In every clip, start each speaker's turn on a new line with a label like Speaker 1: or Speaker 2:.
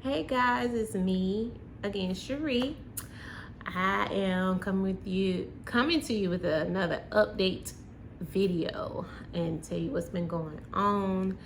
Speaker 1: Hey guys, it's me again, Cherie. I am coming to you with another update video and tell you what's been going on.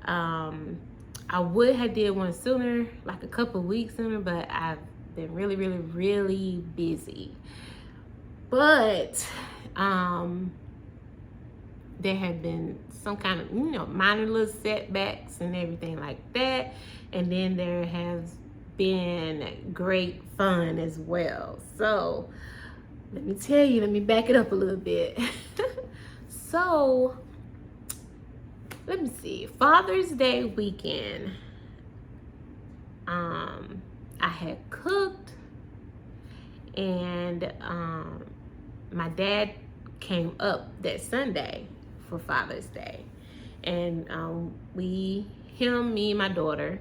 Speaker 1: I would have did one sooner, like a couple weeks sooner, but I've been really busy. But there have been some kind of minor little setbacks and everything like that, and then there has been great fun as well. So let me back it up a little bit. So let me see, Father's Day weekend, I had cooked, and my dad came up that Sunday for Father's Day, and me and my daughter,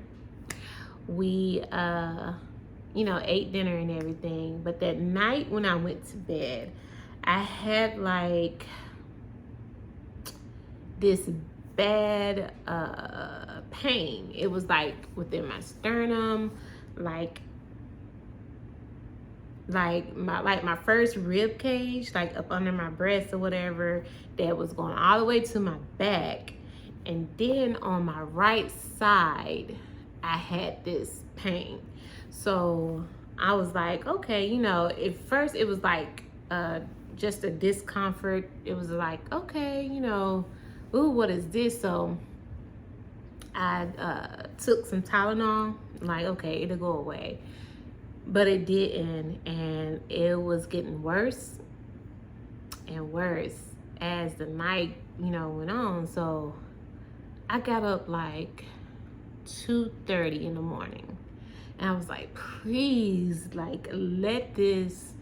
Speaker 1: we ate dinner and everything. But that night when I went to bed, I had like this bad pain. It was like within my sternum, like my first rib cage, like up under my breast or whatever, that was going all the way to my back. And then on my right side, I had this pain. So I was like, okay, at first it was like just a discomfort. It was like, okay, ooh, what is this? So I took some Tylenol, like, okay, it'll go away. But it didn't, and it was getting worse and worse as the night, went on. So I got up like 2:30 in the morning, and I was like, please, like, let this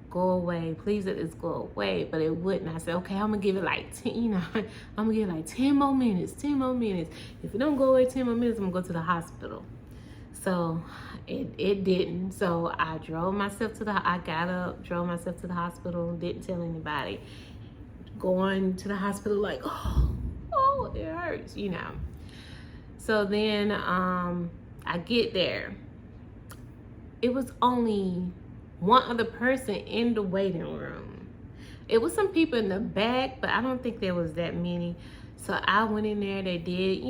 Speaker 1: go away. Please let this go away. But it wouldn't. I said, okay, I'm gonna give it like 10, I'm gonna give it like 10 more minutes. If it don't go away 10 more minutes, I'm gonna go to the hospital. So it didn't. So I got up, drove myself to the hospital, didn't tell anybody. Going to the hospital like, oh, it hurts, So then I get there. It was only one other person in the waiting room. It was some people in the back, but I don't think there was that many. So I went in there, they did,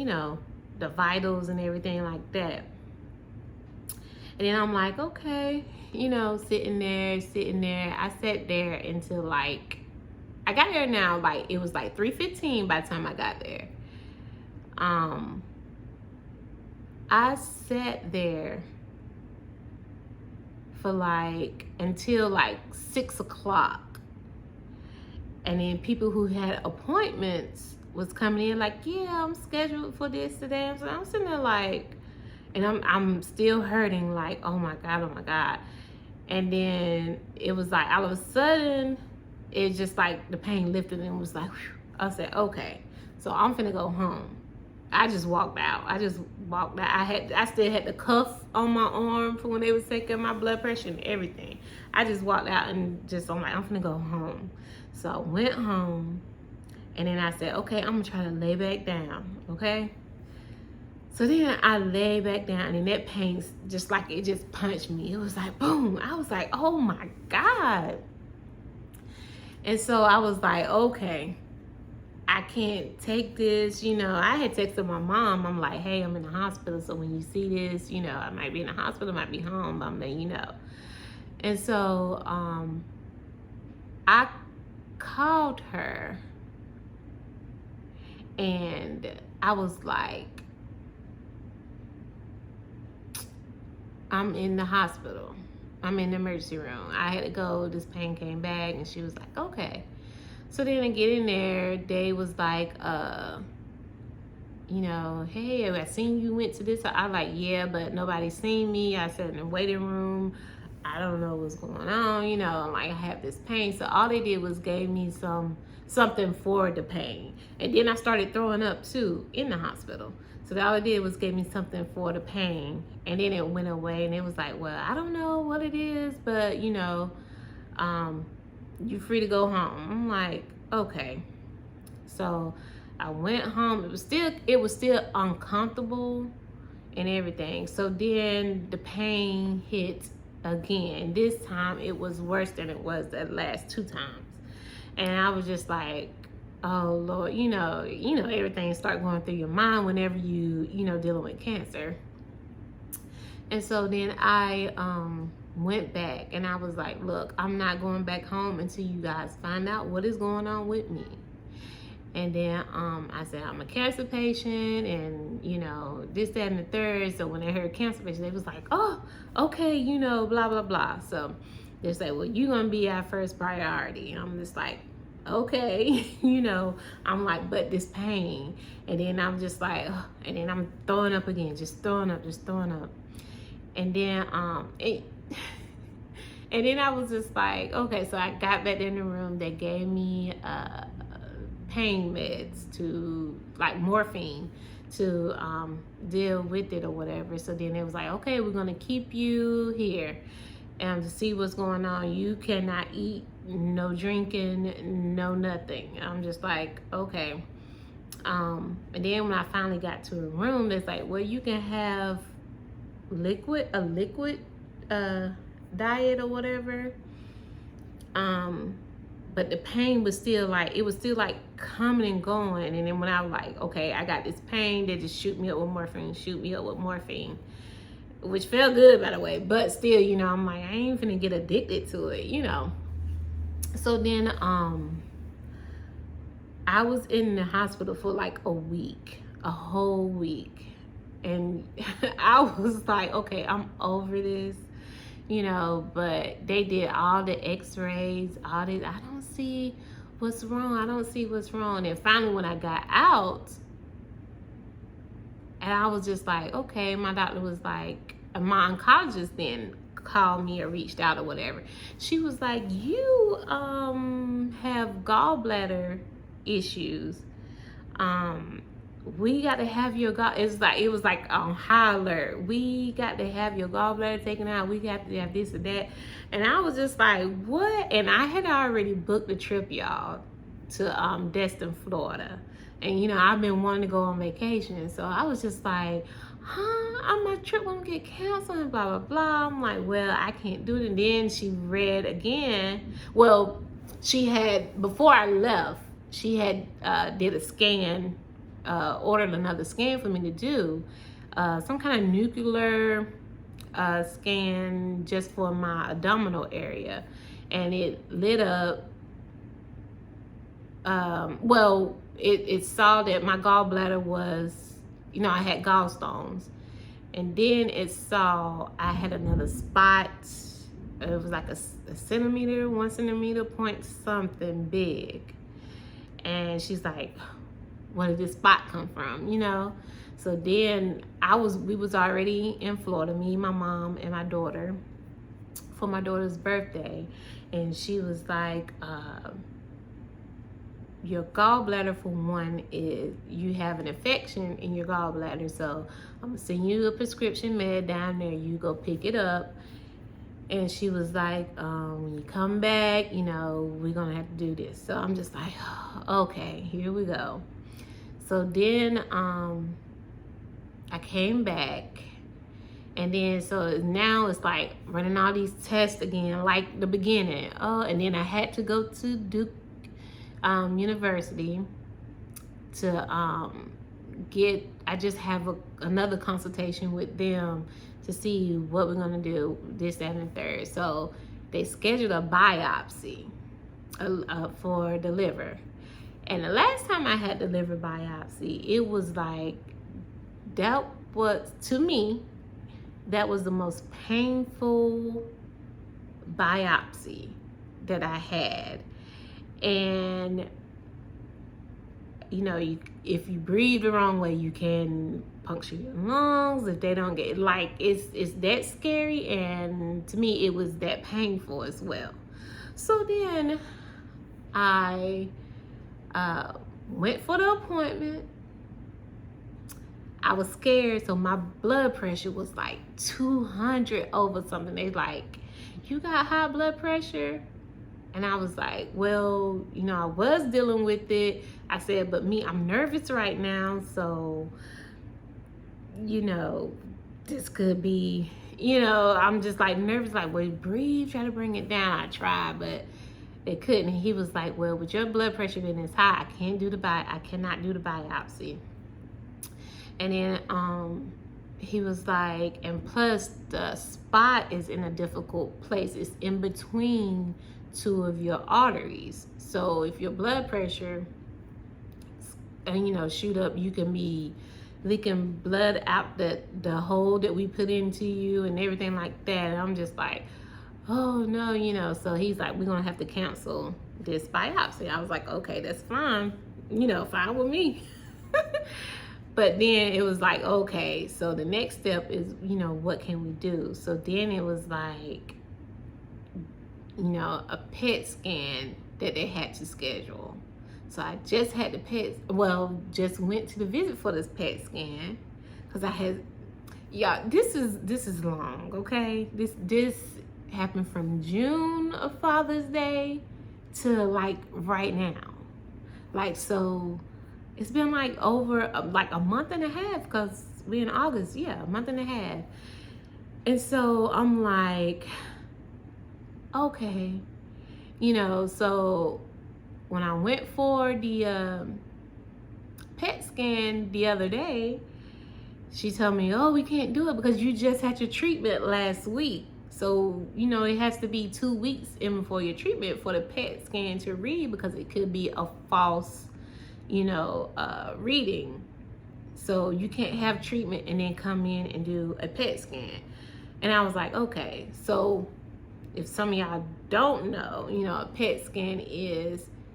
Speaker 1: the vitals and everything like that. And then I'm like, okay, sitting there. I sat there until like, I got there now, like it was like 3:15 by the time I got there. I sat there for like until like 6 o'clock. And then people who had appointments was coming in like, yeah, I'm scheduled for this today. So I'm sitting there like, and I'm still hurting, like, oh my God. And then it was like, all of a sudden, it just like, the pain lifted and was like, whew. I said, okay, so I'm finna go home. I just walked out. I still had the cuff on my arm for when they was taking my blood pressure and everything. I just walked out and I'm like, I'm finna go home. So I went home, and then I said, okay, I'm gonna try to lay back down, okay? So then I lay back down, and that pain, just like it just punched me. It was like, boom. I was like, oh my God. And so I was like, okay, I can't take this. I had texted my mom. I'm like, hey, I'm in the hospital. So when you see this, I might be in the hospital, I might be home, but I'm letting you know. And so I called her, and I was like, I'm in the hospital. I'm in the emergency room. I had to go. This pain came back, and she was like, okay. So then I get in there. They was like, hey, I seen you went to this. I like, yeah, but nobody seen me. I sat in the waiting room. I don't know what's going on. Like, I have this pain. So all they did was gave me something for the pain. And then I started throwing up too in the hospital. So all it did was give me something for the pain, and then it went away. And it was like, well, I don't know what it is, but you're free to go home. I'm like, okay. So I went home. It was still uncomfortable, and everything. So then the pain hit again. This time it was worse than it was the last 2 times. And I was just like, oh Lord, everything start going through your mind whenever you dealing with cancer. And so then I went back and I was like, look, I'm not going back home until you guys find out what is going on with me. And then I said, I'm a cancer patient, and this, that, and the third. So when they heard cancer patient, they was like, oh, okay, blah, blah, blah. So they say, well, you're going to be our first priority. And I'm just like, okay, I'm like, but this pain. And then I'm just like, ugh. And then I'm throwing up again, just throwing up. And then, and then I was just like, okay, so I got back in the room. They gave me pain meds, to like morphine, to deal with it or whatever. So then it was like, okay, we're gonna keep you here and to see what's going on. You cannot eat, no drinking, no nothing. I'm just like, okay. And then when I finally got to a room, it's like, well, you can have a liquid diet or whatever. But the pain was still like, coming and going. And then when I was like, okay, I got this pain, they just shoot me up with morphine, which felt good, by the way. But still, I'm like, I ain't finna get addicted to it, So then I was in the hospital for like a whole week. And I was like, okay, I'm over this, but they did all the x-rays, all this. I don't see what's wrong. And finally, when I got out, and I was just like, okay, my doctor was like, my oncologist then called me or reached out or whatever. She was like, you have gallbladder issues. We got to have your it was like on high alert. We got to have your gallbladder taken out. We got to have this or that. And I was just like, what? And I had already booked a trip, y'all, to Destin, Florida. And I've been wanting to go on vacation. So I was just like, my trip won't get canceled and blah, blah, blah. I'm like, well, I can't do it. And then she read again. Well, she had, before I left, she had did a scan, ordered another scan for me to do, some kind of nuclear scan just for my abdominal area. And it lit up, it saw that my gallbladder was, I had gallstones. And then it saw I had another spot. It was like a centimeter, 1 centimeter point something big. And she's like, where did this spot come from, So then we was already in Florida, me, my mom, and my daughter, for my daughter's birthday. And she was like, your gallbladder, for one, is you have an infection in your gallbladder. So I'm gonna send you a prescription med down there. You go pick it up. And she was like, when you come back, we're gonna have to do this. So I'm just like, okay, here we go. So then I came back, and then so now it's like running all these tests again, like the beginning. And then I had to go to Duke University to I just have another consultation with them to see what we're gonna do, this, that, and the third. So they scheduled a biopsy for the liver. And the last time I had the liver biopsy, it was like, to me, that was the most painful biopsy that I had. And if you breathe the wrong way, you can puncture your lungs. If they don't get, it's that scary. And to me, it was that painful as well. So then I went for the appointment. I was scared, so my blood pressure was like 200 over something. They like, you got high blood pressure? And I was like, well, I was dealing with it. I said, but I'm nervous right now. So, you know, this could be, I'm just like nervous, like, well, breathe, try to bring it down. I tried, but they couldn't. And he was like, well, with your blood pressure being this high, I cannot do the biopsy. And then he was like, and plus the spot is in a difficult place. It's in between two of your arteries. So if your blood pressure and shoot up, you can be leaking blood out the hole that we put into you and everything like that. And I'm just like, oh no, so he's like, we're gonna have to cancel this biopsy. I was like, okay, that's fine, fine with me. But then it was like, okay, so the next step is, what can we do? So then it was like, a PET scan that they had to schedule. So I just had just went to the visit for this PET scan because this is long, okay? This happened from June of Father's Day to like right now. Like, so it's been like over like a month and a half because we're in August. Yeah, a month and a half. And so I'm like, okay, so when I went for the PET scan the other day, she told me, oh, we can't do it because you just had your treatment last week. So, it has to be 2 weeks in before your treatment for the PET scan to read because it could be a false, reading. So you can't have treatment and then come in and do a PET scan. And I was like, okay, so if some of y'all don't know, a PET scan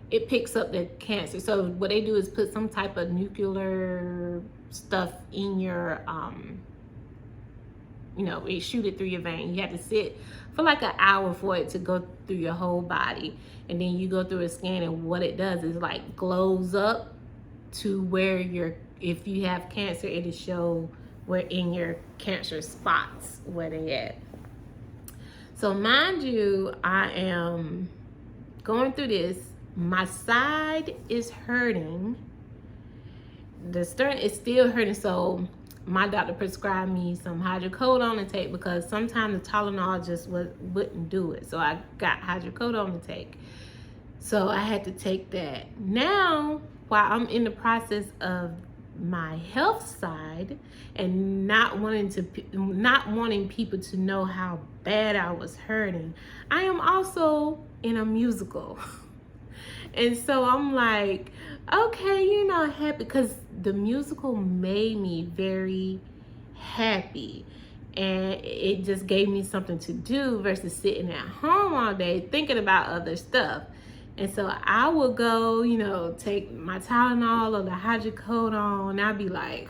Speaker 1: it picks up the cancer. So what they do is put some type of nuclear stuff in your, it shoot it through your vein. You have to sit for like an hour for it to go through your whole body. And then you go through a scan, and what it does is like glows up to where if you have cancer, it'll show where in your cancer spots where they at. So mind you, I am going through this. My side is hurting. The sternum is still hurting. So my doctor prescribed me some hydrocodone to take because sometimes the Tylenol just wouldn't do it. So I got hydrocodone to take. So I had to take that. Now, while I'm in the process of my health side and not wanting people to know how bad I was hurting, I am also in a musical. And so I'm like, okay, happy because the musical made me very happy. And it just gave me something to do versus sitting at home all day thinking about other stuff. And so I would go, take my Tylenol or the hydrocodone, and I'd be like,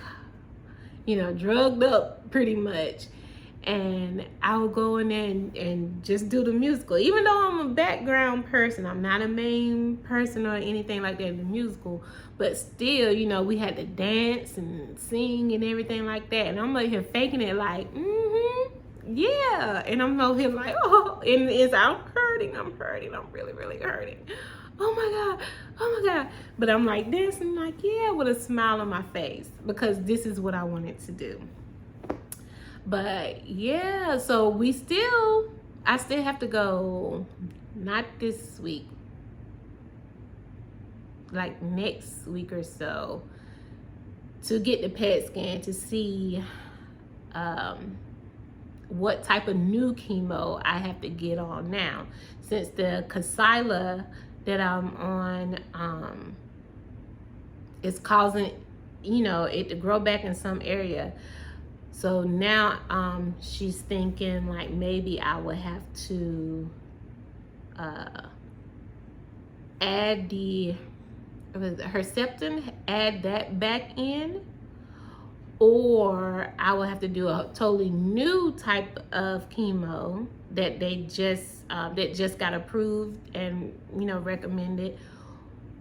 Speaker 1: drugged up pretty much. And I would go in there and just do the musical. Even though I'm a background person, I'm not a main person or anything like that in the musical. But still, we had to dance and sing and everything like that. And I'm over here faking it like, yeah. And I'm over here like, oh, and I'm hurting. I'm really, really hurting. Oh my God. But I'm like dancing like, yeah, with a smile on my face because this is what I wanted to do. But yeah, so I still have to go, not this week, like next week or so, to get the PET scan to see what type of new chemo I have to get on now. Since the Kadcyla that I'm on is causing, it to grow back in some area. So now she's thinking like maybe I would have to add the Herceptin, add that back in, or I would have to do a totally new type of chemo that just got approved and recommended,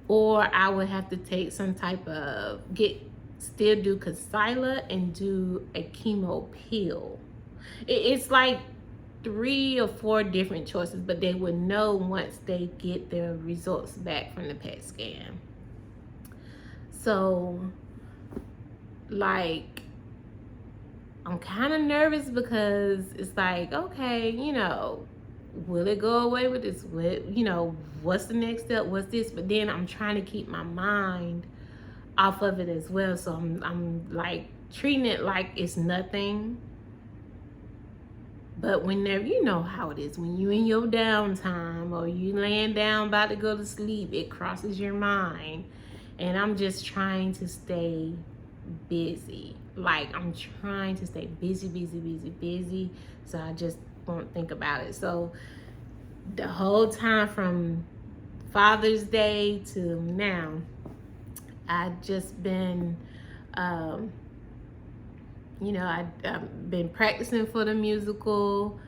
Speaker 1: or I would have to take some type of still do Kadcyla and do a chemo pill. It's like 3 or 4 different choices, but they would know once they get their results back from the PET scan. So like I'm kind of nervous because it's like, okay, you know, will it go away with this? You know, what's the next step? What's this? But then I'm trying to keep my mind off of it as well. So I'm like treating it like it's nothing. But whenever, you know how it is, when you in your downtime or you laying down about to go to sleep, it crosses your mind. And I'm just trying to stay busy. Like, I'm trying to stay busy. So I just won't think about it. So the whole time from Father's Day to now, I've just been, you know, I've been practicing for the musical.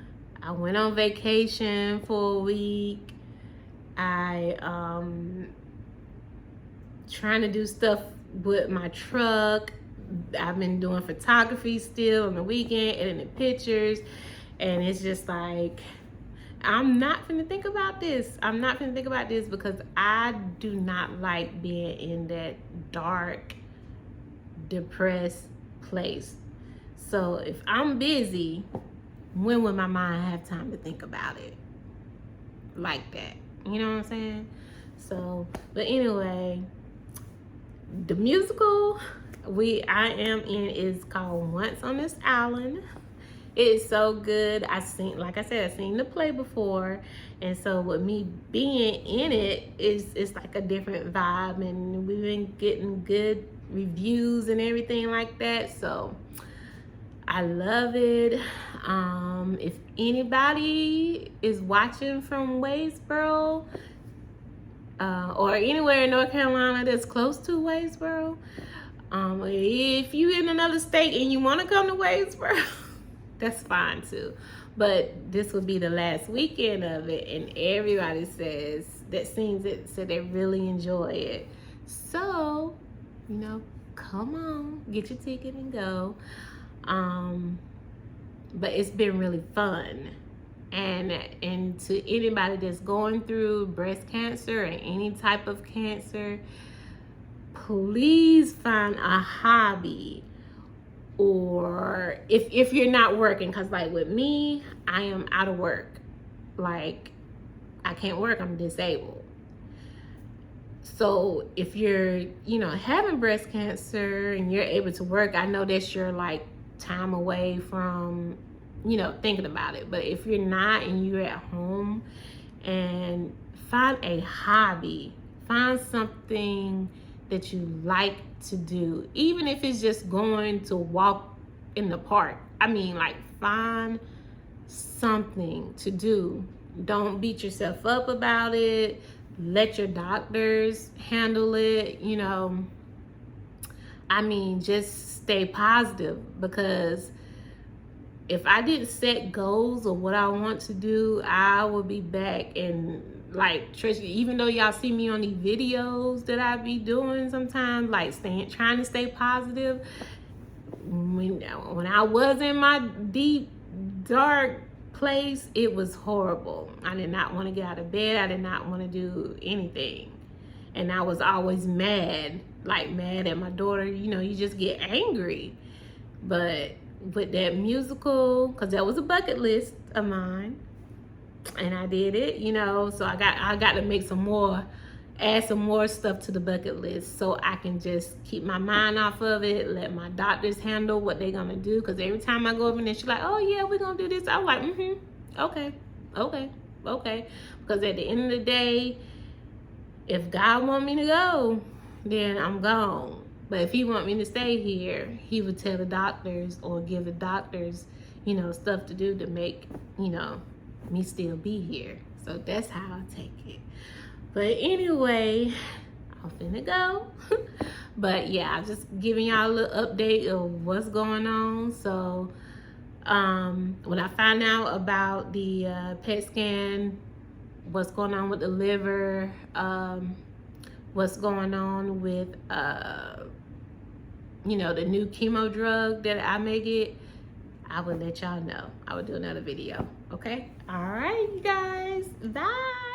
Speaker 1: I went on vacation for a week. I trying to do stuff with my truck. I've been doing photography still on the weekend, editing pictures, and it's just like, I'm not gonna think about this. I'm not gonna think about this because I do not like being in that dark, depressed place. So if I'm busy, when will my mind have time to think about it like that? You know what I'm saying? So, but anyway, the musical I am in is called Once on This Island. It is so good. Like I said, I've seen the play before, and so with me being in it, it's like a different vibe, and we've been getting good reviews and everything like that. So I love it. If anybody is watching from Waynesboro, or anywhere in North Carolina that's close to Waynesboro, if you in another state and you want to come to Waynesboro, that's fine too. But this will be the last weekend of it, and everybody says that sings it said they really enjoy it. So, you know, come on, get your ticket and go. But it's been really fun. And to anybody that's going through breast cancer or any type of cancer, please find a hobby. Or if you're not working, because like with me, I am out of work. Like, I can't work, I'm disabled. So if you're, you know, having breast cancer and you're able to work, I know that's your like time away from, you know, thinking about it. But if you're not and you're at home, and find a hobby, find something that you like to do, even if it's just going to walk in the park. I mean, like, find something to do. Don't beat yourself up about it. Let your doctors handle it, you know. I mean, just stay positive, because if I didn't set goals of what I want to do, I will be back and like, even though y'all see me on these videos that I be doing sometimes, like trying to stay positive, when I was in my deep, dark place, it was horrible. I did not want to get out of bed. I did not want to do anything. And I was always mad, like mad at my daughter. You know, you just get angry. But with that musical, because that was a bucket list of mine, and I did it, you know, so I got to make add some more stuff to the bucket list, so I can just keep my mind off of it, let my doctors handle what they're gonna do. Because every time I go over there, she's like, oh yeah, we're gonna do this. I'm like, okay. Because at the end of the day, if God want me to go, then I'm gone. But if he want me to stay here, he would tell the doctors or give the doctors, you know, stuff to do to make, you know, me still be here. So that's how I take it. But anyway, I'm finna go. But yeah, I'm just giving y'all a little update of what's going on. So when I find out about the PET scan, what's going on with the liver, what's going on with you know, the new chemo drug that I may get, I will let y'all know. I will do another video. Okay? All right, you guys. Bye.